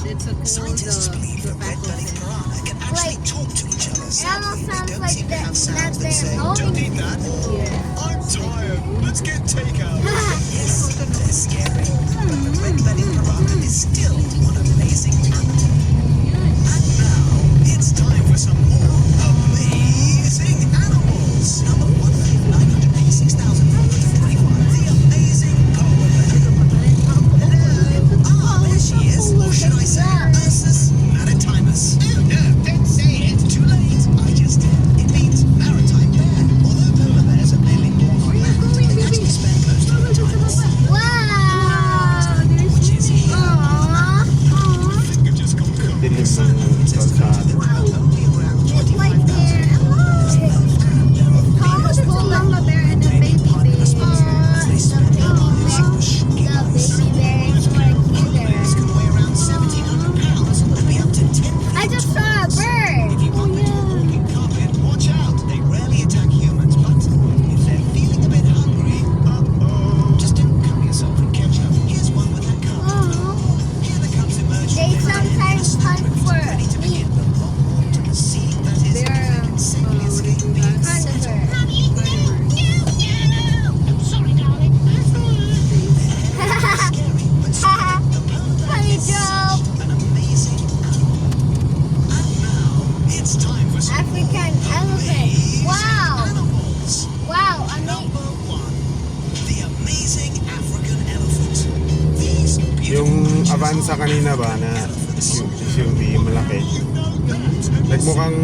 it's a cool the faculty. Like, it almost sounds like that they're Don't going. need that. Yeah. I'm tired. Let's get takeout. Yes, they're scary, but the red-bellied piranha is still one amazing animal. And now, it's time for some more amazing animals. Number 1,986,441, the amazing polar bear. Ah, there she is. Or should I say, Ursus maritimus. Don't say it. Too late. I just did. It means maritime bear. Although polar bears are mainly born on land, they actually spend most of their time on sea. Wow! Which is here. Aww. Finger just got cooked. Dilim ng kalsada. Only around It's like they're almost full mama bear and a baby bear. The baby bear is more bears cuter. can weigh around 1,700 pounds and be up to 10 I just saw a bird. If you bump into a walking carpet, watch out. They rarely attack humans, but if they're feeling a bit hungry, just don't cover yourself in ketchup. Here's one with that cup. Here the cups emerge They from their sometimes hunt for ready to meat. begin the long walk to the sea that is They're insanely escaping beings. Carnivore. Sorry, darling. Scary, but still, the polar bear Funny is joke. an amazing animal. And now, it's time for some African elephant. Wow. animals. Wow. Number 1, the amazing African elephant. These Yung beautiful Avanza kanina ba na SUV malaki. Nagmukhang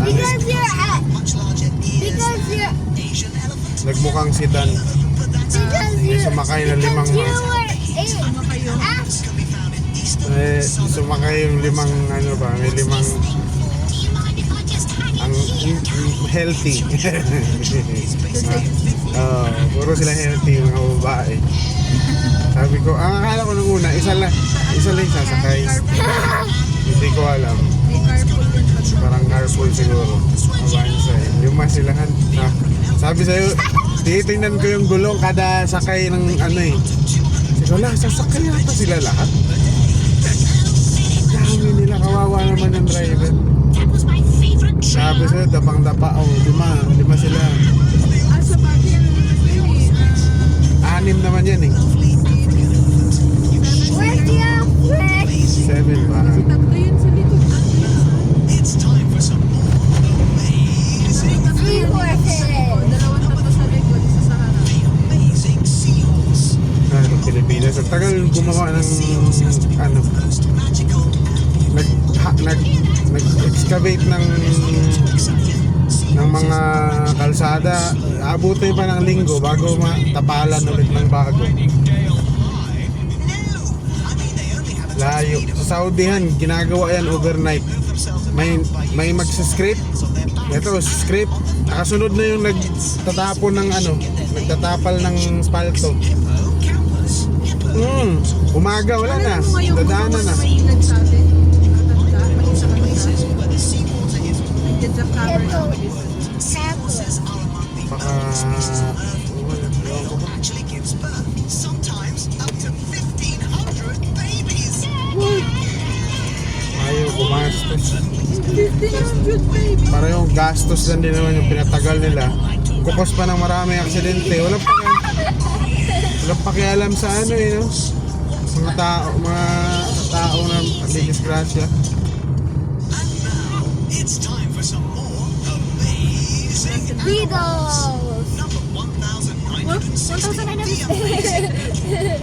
Because you're much larger ears because you're than Asian elephant. nagmukhang sedan. because you Sumakay ng limang because you man. were Can be found in eastern Eh, sumakay yung limang ano ba, may limang Do you mind if I just hang ang healthy. Puro sila healthy yung mga babae. Sabi ko, ang akala ko nung una, isa lang sasakay. Hindi ko alam. May carpool din pa siya. Parang carpool siguro. Avanza eh. Lima silahan. Sabi sa'yo, titingnan ko yung gulong kada sakay ng ano eh. Sabi ko, sasakay yata sila lahat. Dami nila, kawawa naman yung driver. That was my favorite Sabi trail. sa'yo, dapang-dapa. Oh, lima sila. Sa bagay ano naman yun eh. 6 naman yan eh. where's the African 7 ba? Tatlo yun sa likod. It's time for some more amazing, three horses? Dalawang tatlo sa likod, isa sa harap. amazing seahorse. Ng Pilipinas. Ang tagal gumawa ng ano, Most magical nag-excavate ng mga kalsada. Abutin pa ng linggo bago matapalan ulit ng bago. Layo. Sa Saudihan, ginagawa yan overnight. May magsa-script. Ito, script. Nakasunod na yung nagtatapon ng ano, nagtatapal ng spalto. Umaga, wala na. Dadaanan na. May nagsabi. Matanda. May isa matanda. Nag-get the cover na mag-isa. Baka... actually gives birth, sometimes up to 1,500 babies. Ayaw gumastos. 1,500 baby. Para yung gastos lang din naman yung pinatagal nila. Kukos pa ng maraming aksidente. Walang pakialam sa ano eh, no? Mga tao na disgrasya. And now, it's time for some more amazing Beagles. number 1,960.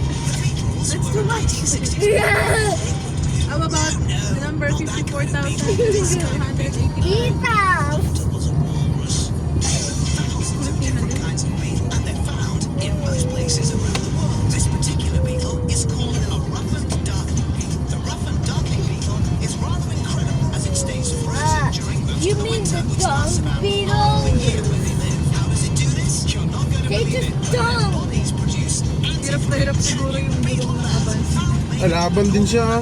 That's too much. How about the number 54,280? Eagles. Kinds of beetle, and they're found in most places around the world. This particular beetle is called a roughened darkling beetle. The roughened darkling beetle is rather incredible as it stays frozen during most You of the mean winter, the which lasts dung about beetle? half the year where they live. How does it do this? You're not going to They believe it. just But their dung. bodies produce Hirap na hirap siguro yung gulong ng abans. Laban din siya.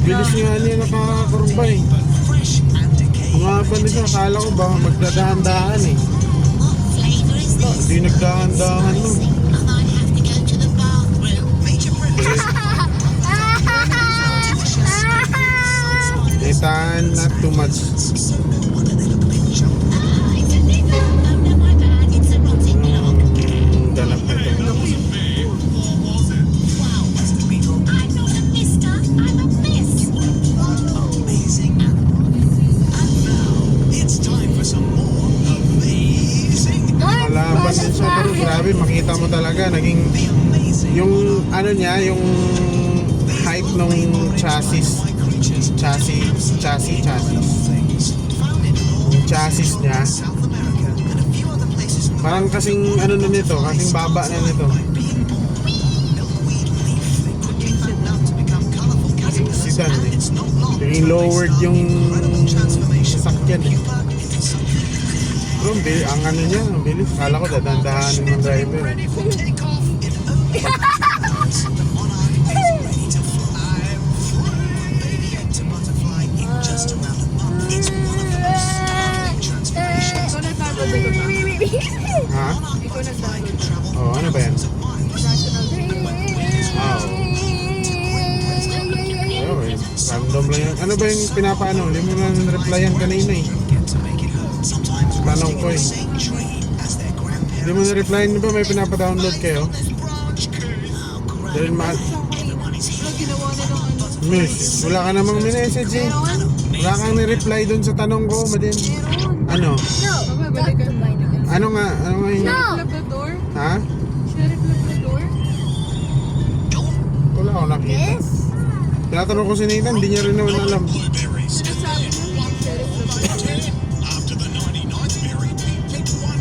Bilis nga niya nakakakurba eh. fresh and decaying. Umaban din siya. Akala ko ba magdadahan-dahan eh. Flavor is this? Hindi nagdahan-dahan nun. I might have to go to the bathroom. Major predators Tan, not too much. It's a little. Oh, no, my bad. It's a rotting log. Ganap na ito. Wow. I'm not a mister. I'm a miss. Amazing animal. And now, it's time for some more amazing. Malaban din siya, pero grabe, makita mo talaga, naging, The amazing yung ano niya, yung height nung chassis. creatures Chassis. things found in North Yung chassis niya, South America and a few other places in the parang kasing ano na nito, kasing baba na nito. being born. Milkweed leaf could be found out to become colorful caterpillars, Sidan, and eh. it's not long Naging before they lowered start yung incredible transformation sasakyan from eh. pupa into something. Pero ang ano niya, ang bilis. Kala ko dadandahanin ng driver. Ready for takeoff in only 5 hours. The Monarch is ready to fly. To butterfly in just around a month. It's one of the most stunning transformations. Ikaw nag-download dito ba? Ha? Ikaw nag-download. Oh, ano ba yan? National Wow. Ayun, eh. Random lang yan. Ano ba yung pinapaano? Hindi mo na replyan kanina eh. Get to make it home. Sometimes Tanong ko eh. same tree as their grandparents. Hindi mo na replyan, di ba may pinapadownload kayo? Dahil Pero ginawa na ng ano. miss, wala ka namang minessage eh. Meron? Wala kang ni-reply dun sa tanong ko, madin. Meron. Ano? Baba, balik ka. Ano nga yun? Sheriff Labrador? Ha? Sheriff Labrador? Wala ako nakita. Tinatanong ko si Nathan, hindi niya rin naman alam. Blueberries. Sinasabi mo yung Sheriff Labrador? After the 99th berry, he picked 100.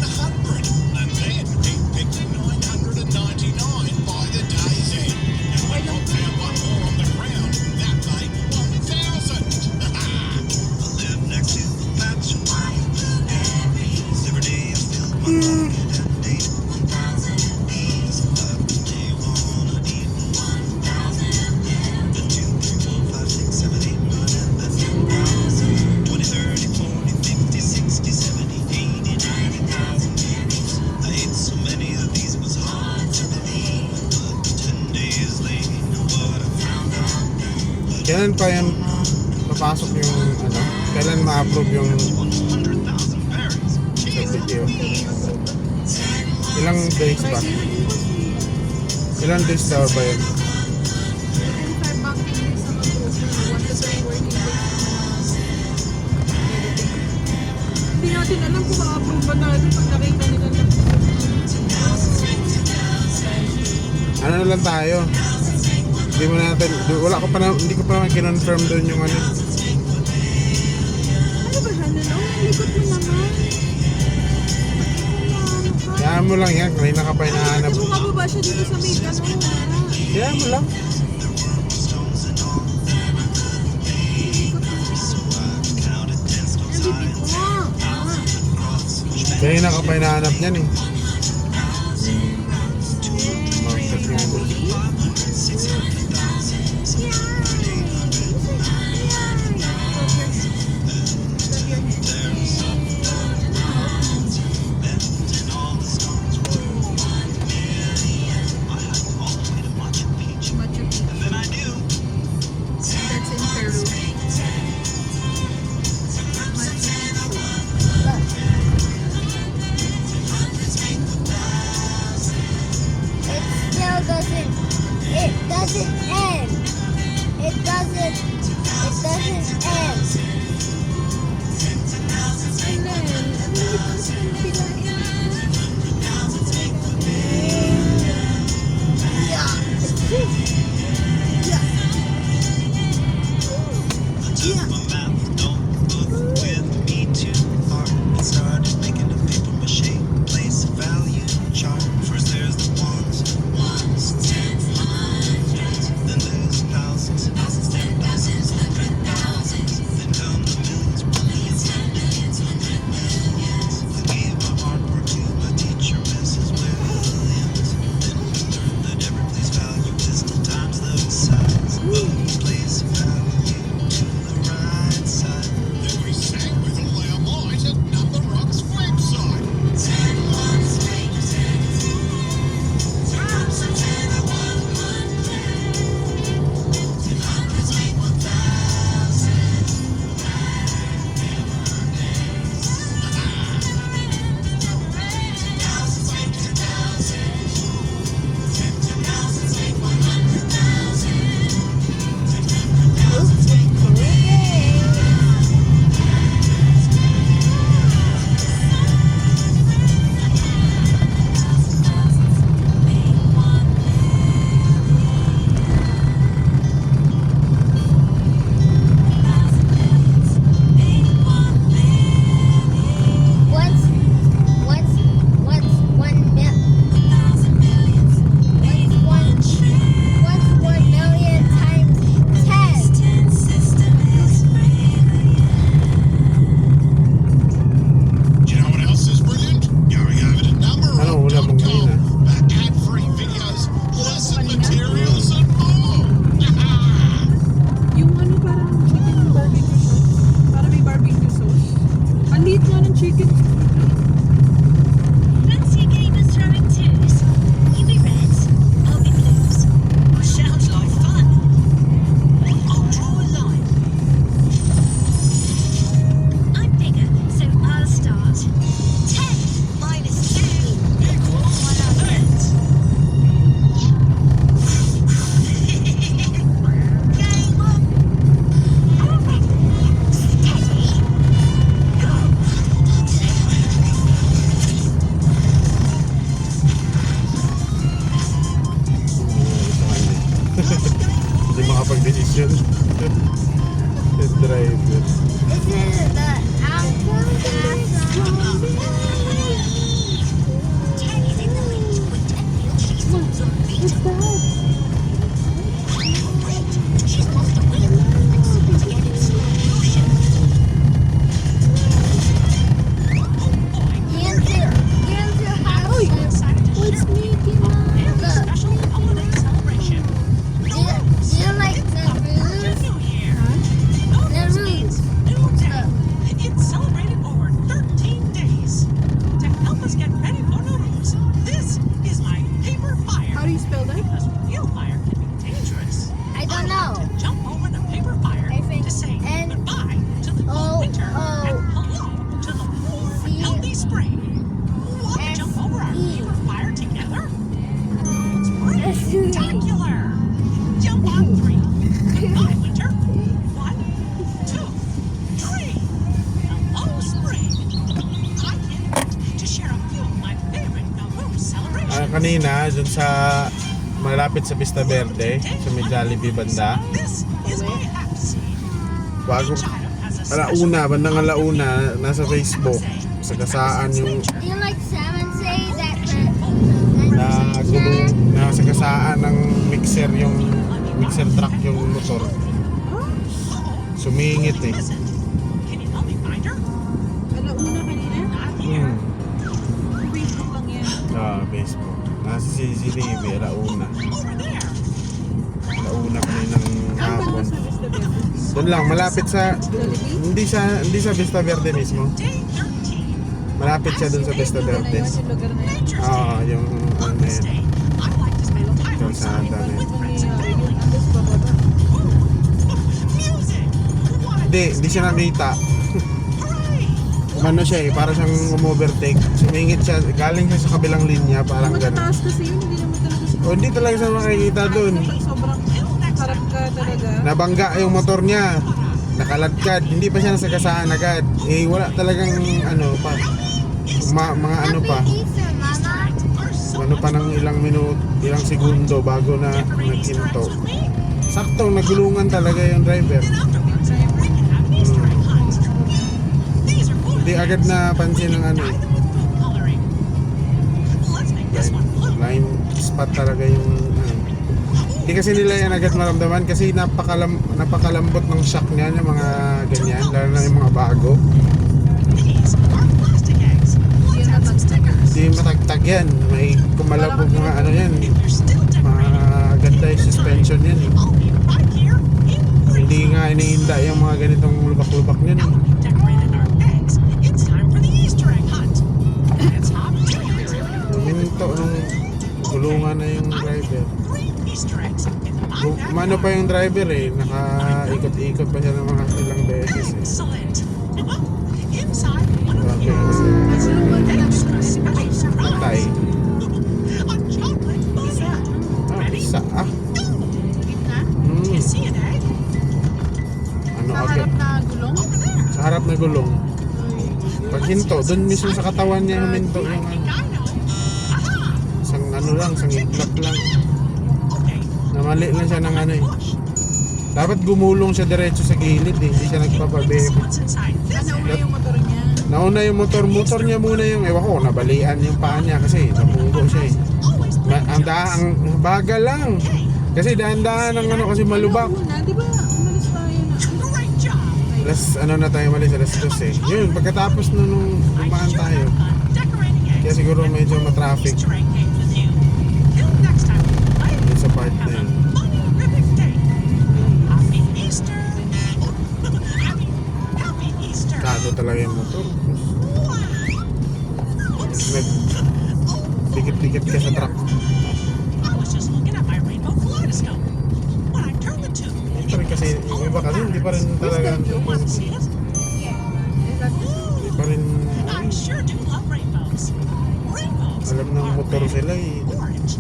And then he picked 999 by the day's end. And when Rob found one more on the ground, that made 1,000. I live next to the patch of mine. Every day I feel my pocket and date 1,000 days. Every day I wanna eat 1,000. The 2, 3, 4, 5, 6, 7, 8, 9, and that's 2,000. 20, 30, 40, 50, 60, 70, 80, 90,000 berries. I ate so many of these it was hard to believe. But 10 days later, you know what I found out? Kailan pa yan papasok yung ano? Kailan ma-approve yung 100,000 berries. sa video? Ilang days ba? Ilang days daw ba yun? 25 banking days ang approval. 1 to 3 working days. Hindi natin alam kung ma-approve ba natin pag nakita nila na. Ano na lang tayo? Hindi mo natin, hindi ko pa naman kinonfirm doon yung ano. Ano ba siya na? Likot mo naman. Kaya mo lang yan, kanina ka pa hinahanap. Kung mababa siya dito sa may ano. Kaya mo lang. MVP ko. Kanina ka pa hinahanap niyan eh. Oh, check nga doon. Machu Picchu. Then I knew. That's in Peru. Machu Picchu. It doesn't end. It doesn't end. And then, ano yung pasang pinain? My mouth don't look with me too far. I started making a paper mache place value chart. First there's the ones, tens, hundreds. Then there's thousands, then dozens, 100,000s. Then come the millions, billions, 10 millions, 100 millions. I gave my hard work makapag-desisyon. The driver. This is the outcome Teddy's in the lead with 10 wheels. She's lost a beat. Great. She's lost a wheel. Let's see what's getting slow motion. What's making Special holiday celebration. Do you like the roof? New Year. The roof. New day. It's celebrated over 13 days. To help us get ready for Nowruz, this is my paper fire. How do you spell that? Because real fire can be dangerous. I don't know. To jump over the paper fire I think to say N- goodbye to the cold winter O- and hello to the warm, C- healthy spring. Want to S- jump over our E. paper fire together? S- Spectacular! Jump on 3. Goodbye, winter. 1, 2, 3. Hello, spring. I can't wait to share a few of my favorite Nowruz celebrations. Kanina, dun sa malapit sa Vista Verde, sa may Jollibee banda. This is my app scene. Bago, Each item has a special alauna, bandang alauna, nasa Facebook. Sa kasaan yung Do you like salmon say that nasa kasaan ng mixer yung mixer truck yung motor. Sumingit eh. Listen. Can you help me find her? Alauna kanina? Not here. Facebook lang yan. Facebook. Nasa CCTV, alauna. Over there. Alauna kaninang Saan ba hapon. sa Vista Verde? Doon lang, malapit sa, Jollibee? hindi sa Vista Verde mismo. Day 13. Malapit siya doon sa Vista Lugar na Verde. yun, yung lugar na yun. Yung On ano this yun. day, I like to spend time Kalsada outside na yun. with friends and Yung family. andas bababa. Music. What a Hindi siya nakita. hooray! Umano siya eh, para siyang umovertake. Sumingit siya, galing siya sa kabilang linya, parang gano'n. Matataas kasi yun, hindi naman talaga siya. O hindi talaga siya makikita doon. Kapag sobrang harap ka talaga. Nabangga yung motor niya. Nakaladkad, hindi pa siya nasagasaan agad. Eh wala talagang ano pa. Mga ano pa. Easter, Mama. Ano pa ng ilang ilang segundo bago na naghinto. Saktong nagulungan talaga yung driver. Hindi agad na pansin ng ano eh. Blind spot talaga yung hindi kasi nila yan agad maramdaman kasi napakalambot ng shock niya yung mga ganyan, lalo na yung mga bago. Hindi matagtag yan, may kumalabog mga ano yan, mga ganda yung suspension yan eh. Hindi nga iniinda yung mga ganitong lubak-lubak niyan eh. Minto nung gulungan na yung driver. Umano pa yung driver eh, nakaikot-ikot pa siya ng mga ilang beses eh. Excellent. Inside, Grabe kasi. Patay. a chocolate bonnet. Isa ah. You see an egg Ano Sa agad? harap na gulong? over there? Sa harap na gulong. Pag hinto, dun mismo sa katawan niya huminto yung ano. Dino. Isang ano lang, isang iglap lang. Okay. Namali lang siya ng ano eh. Dapat gumulong siya diretso sa gilid eh. Hindi siya nagpapabebe. What's inside this? Ano yung motor niya? Nauna yung motor niya muna yung, ewan ko, nabalian yung paa niya kasi napunggo siya eh. Ang bagal lang. Kasi dahan-dahan ang ano kasi malubak. Una, di ba? Umalis tayo na. Great job. Alas, ano na tayo malis, alas 2 eh. Yun, pagkatapos nung dumaan tayo. Decorating eggs. Kaya siguro medyo matraffic Easter egg game with you. Till next time, play. dun sa part na Have a yun. fun-terrific day. Happy Easter. Happy Easter. Kado talaga yung motor. Dikit-dikit ka sa truck. I was just looking at my rainbow kaleidoscope. When I turned the tube, Hindi pa rin kasi, yung iba kasi hindi pa rin talaga, want to see it? hindi pa rin, I sure do love rainbows. Rainbows alam ng are motor red, sila eh. orange.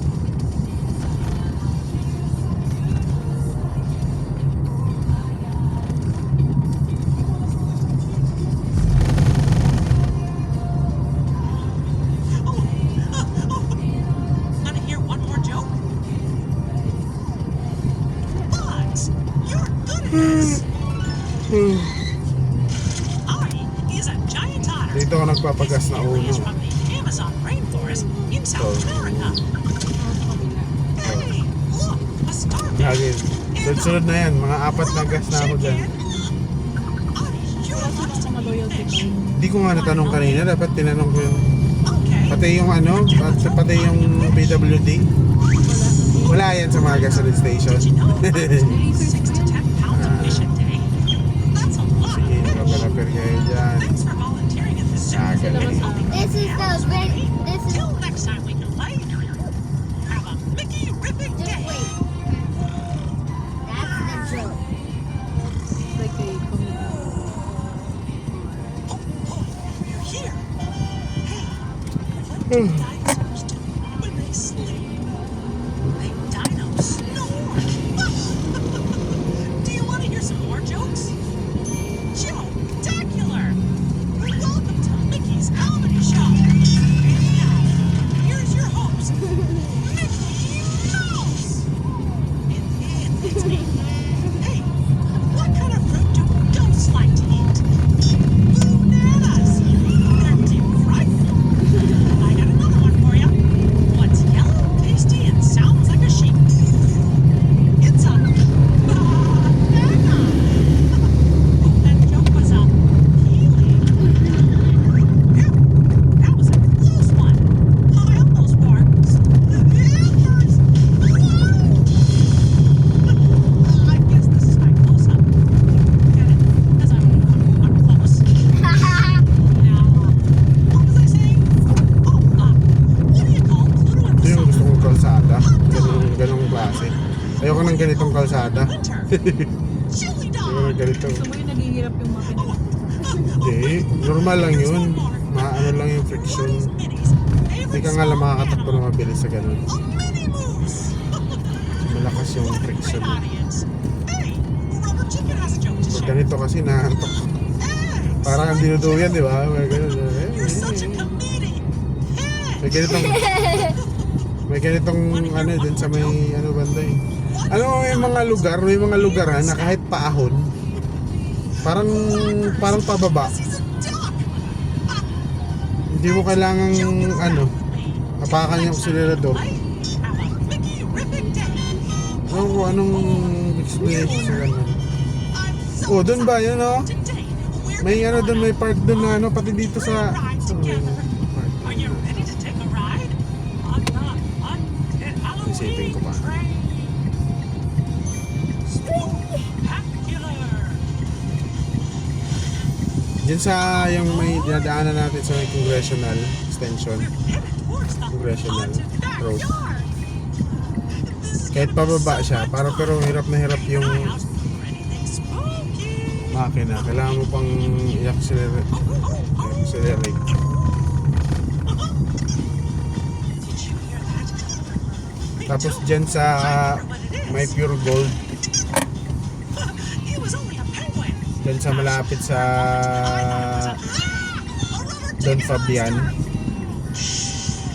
Want to hear one more joke? Bugs this. I is a giant otter. Dito ako nagpapagas na Family is uno. from the Amazon rainforest in South America. Hey, look, a starfish. Lagi. Sunod na yan. Mga 4 na gas na ako dyan. Di ko nga natanong kanina. Dapat tinanong ko yung... Pati yung ano, pati yung PWD. Wala yan sa mga gasoline station. Sige, magpapalapir kayo dyan. Nakagaling. This is the red. This is. Till next time we can play. Have a Mickey Rippic Just day. wait. That's the joke. Like a comedian. You're here. Hey, what do dinosaurs do when they sleep? They dino snore. Do you want to hear some more jokes? Joke-tacular. Welcome to Mickey's Comedy Show. And now, here's your host, Mickey Mouse. It's me. Hey, what kind of fruit do ghosts like to eat? Bananas. They're delightful. I got another one for you. What's yellow, tasty, and sounds like a sheep? It's a banana. That joke was a healing. Yeah, that was a close one. I almost barked. Slippers. I guess this is my close-up. Get it? Because I'm close. Now, what was I saying? Oh, what do you call Pluto and Ito the yung gusto Sun? kong kalsada. Ganong klase. Ayoko ng ganitong kalsada. Winter. Chili Ayoko dog. ng ganitong... Gusto mo yung naghihirap yung makina. Hindi. Normal lang yun. Ano lang yung friction. Hindi ka nga lang makakatakbo na mabilis sa ganun. A mini moose. Malakas yung friction. Audience. Hey, Rubber Chicken has a joke to Pag share. ganito kasi nahantok. Eggs. Parang ang dinuduyan, di ba? May ganun. You're such a comedian. May ganitong... May ganitong ano dun sa may ano banda eh. Ano may mga lugar na kahit paahon parang pababa. He's a duck. Hindi mo kailangang ano apakan yung akselerador. Have a Mickey Rippic day. Anong explanation sa ganun? I'm so Oh, dun ba yun oh? today. We're May ano dun, may park dun na ano pati dito sa ride together. Are you ready to take a ride? On the Halloween Isipin ko pa. train. Spectacular. Diyan sa yung may dinadaanan natin sa may congressional extension, Headed towards the congressional haunted road. backyard. Kahit pababa siya, pero hirap na hirap yung My house for anything spooky. makina. Kailangan mo pang i-accelerate. Did you hear that? Tapos dyan sa may pure gold, It was only a penguin. dyan sa malapit sa Don Fabian.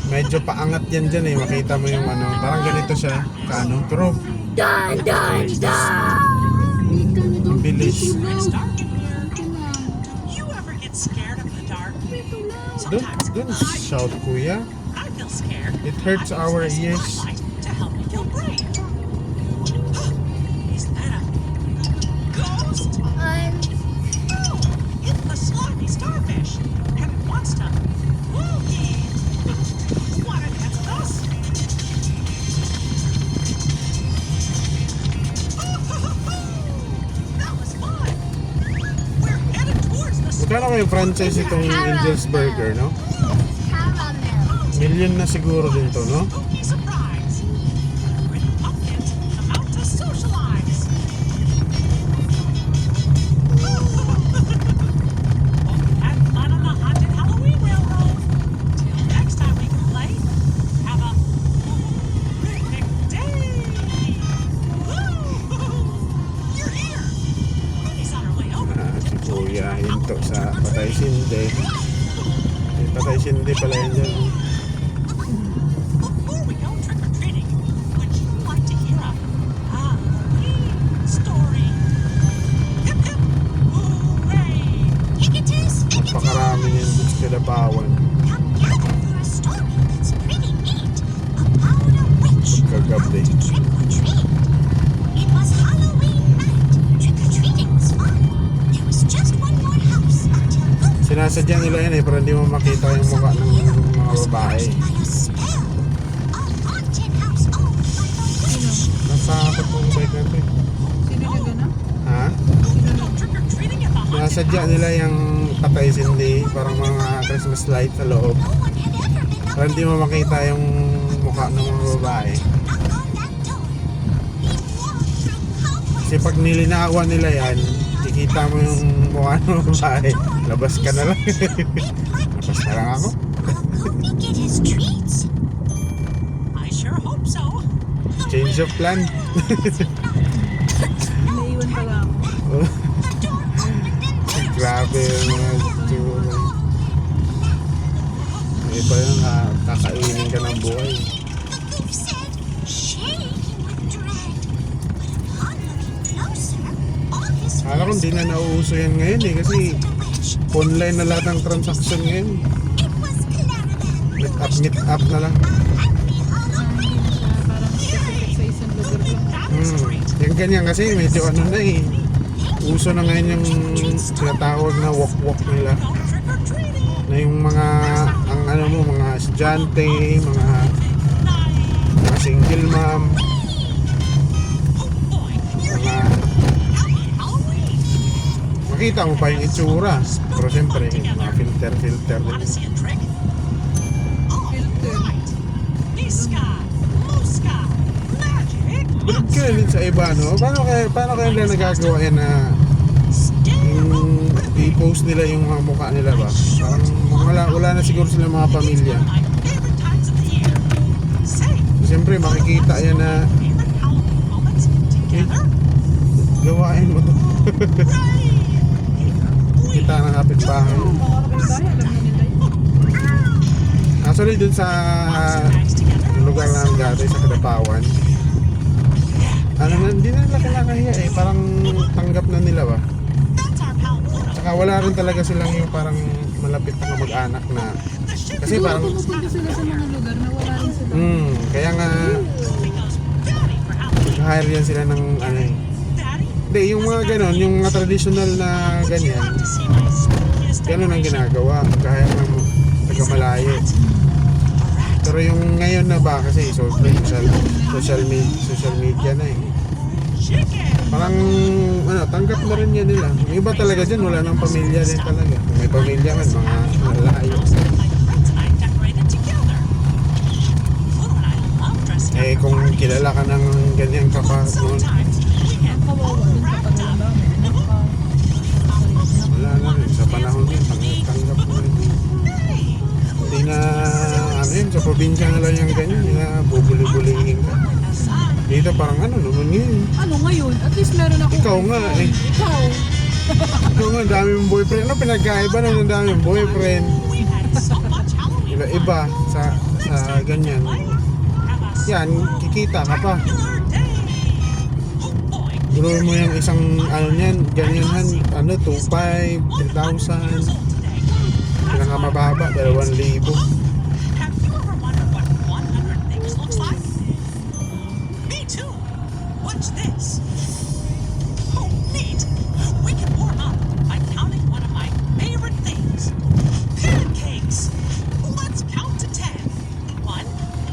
Medyo paangat yan dyan eh, makita mo yung ano, parang ganito siya, kaano, pero ang bilis. It's dark in here. Do you ever get scared of the dark? Sometimes Don't shout kuya, I feel scared. it hurts I use our my ears. spotlight to help me feel brave. Is that a ghost? No, it's the slimy starfish, and it wants to boogie. Wanna dance with us? That was fun. We're headed towards the Magkano kayong franchise itong Angel's Burger, no? Caramel. Million na siguro din to, no? spooky surprise. Where the pumpkins come out to socialize. Hope you had fun on the haunted Halloween railroad. Till next time we can play, have a picnic day. Woo! You're here. Minnie's on her way over. Si kuya, hinto sa Patay Sindi. May Patay Sindi pala yan dyan. Before we go trick-or-treating, would you like to hear a Halloween story? trick or treat. It was Halloween night. Trick or treating was fun. There was just one more house until Ghost Sinasadya nila yan para hindi mo makita yung mukha ng mga babae. by a spell. A haunted house owned by a witch. Nasakot yung bike natin. Sino na gano'n? Ha? Trick or treating at the haunted Sinasadya nila yung patay sindi, parang mga Christmas light sa loob. No one had ever been up Para hindi mo makita yung mukha ng mga babae. knock on that door. He walked through cobwebs. Kasi pag nilinakawan nila yan, kikita mo yung mukha ng babae. Labas ka na lang. Labas na lang ako. Will Goofy get his treats? I sure hope so. Change of plan. Naiwan pala ako. Grabe yung mga tsura. May iba yung kakainin ka ng buhay. The thief said, shaking with dread. But upon looking closer, all his Akala ko hindi na nauuso yan ngayon eh. Kasi wasn't a witch. online na lahat ng transaction ngayon. It was Clarabelle. Meet up na lang. Happy Halloween. Parang specific sa isang lugar lang. Yung ganyan kasi medyo ano na eh. Uso na ngayon yung tinatawag na walk-walk nila. Trick or treating. Na yung mga, ang ano mo, mga estudyante, mga single mom, Oh boy, you're mga happy Halloween. makita mo pa yung itsura. Pero siyempre, mga filter Want to din. see a trick? Oh, Filter. right. Niska, Muska, magic. Bulog ka rin sa iba, no? Paano kaya nila nagagawa yan na yung i-post nila yung mga mukha nila ba? Parang wala na siguro sila mga pamilya. My favorite times of the year. Say, Siyempre, makikita yan na favorite Halloween moments together. gawain mo to. Right. Kita ng kapitbahay. Mga kapitbahay, alam na nila yun. Actually, dun sa Bags together. lugar namin dati sa Kadapawan, ano na, hindi na nila kinakahiya eh. Parang tanggap na nila ba? That's our pal Pluto. Saka wala rin talaga silang yung parang malapit na kamag-anak na. Kasi Siguro parang, pumupunta sila sa mga lugar na wala rin sila. kaya nga, Because Daddy for Halloween. hire yan sila ng ano eh. Daddy, Hindi, yung mga ganon, yung mga traditional na ganyan, to see my spookiest ganon ang decoration. ginagawa. Kaya ng taga-malayo. Pero yung ngayon na ba, kasi social media na eh. Chicken. Parang ano, tanggap na rin yan nila. Yung iba talaga dyan, wala nang pamilya din talaga. Kung may pamilya man, mga malayo. Like tonight decorated together. Pluto and I love dressing up. Eh kung kilala ka ng ganyan ka pa noon, Sometimes we get Kawawa din kapag wala wala na rin. Sa panahon din, tanggap na rin. Hindi na, ano yun, sa probinsya na lang yung ganyan, hindi na bubuli-bulihin ka. Dito parang ano naman ngayon. Ano ngayon? At least meron ako. Ikaw nga eh. Ikaw. Ikaw nga, dami mong boyfriend. Ano pinagkaiba na ng dami mong boyfriend? we've had so much Halloween. Iba-iba sa ganyan. Yan, kikita ka pa. Regular day. Oh boy. Gulawin mo yung isang ano niyan, ganyan, ano, 2,500, 3,000. Pinakamababa, 2,000. Have you ever wondered what 100 things looks like? Me too. Watch this. Oh, neat. We can warm up by counting one of my favorite things. Pancakes. Let's count to 10. 1,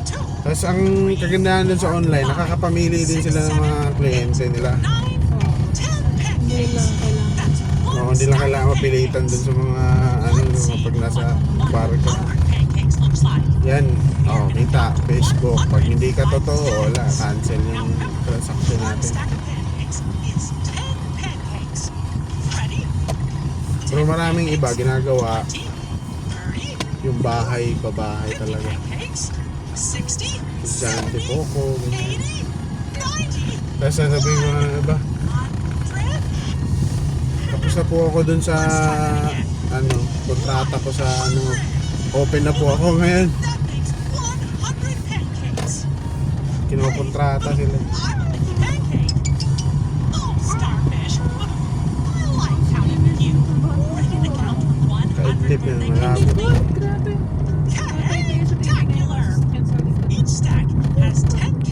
2, Tapos ang kagandahan dun sa online, nakakapamili din sila ng mga kliyente nila. 9, 10 Hindi lang pancakes. kailangan. That's one Hindi lang stack. kailangan mapilitan dun sa mga ano, mga pag nasa bar ka. 100 pancakes looks like. Yan, kita, Facebook. Pag hindi ka totoo, wala, cancel yung transaction One natin. stack of pancakes is 10 pancakes. Ready? Pero maraming iba ginagawa 20, 30, yung bahay, pabahay talaga. pancakes, 60, Estudyante po ko, ganyan. 80, 90, Tapos sasabihin ko na iba, 100. tapos na po ako dun sa ano, kontrata ko sa ano, open na po ako ngayon. That makes 100 pancakes. Kinokontrata sila. I'm a picky pancake. Oh, starfish. I like counting with you. We're gonna count 100 Kaidlip yan, birthday malabo. cakes. Grabe.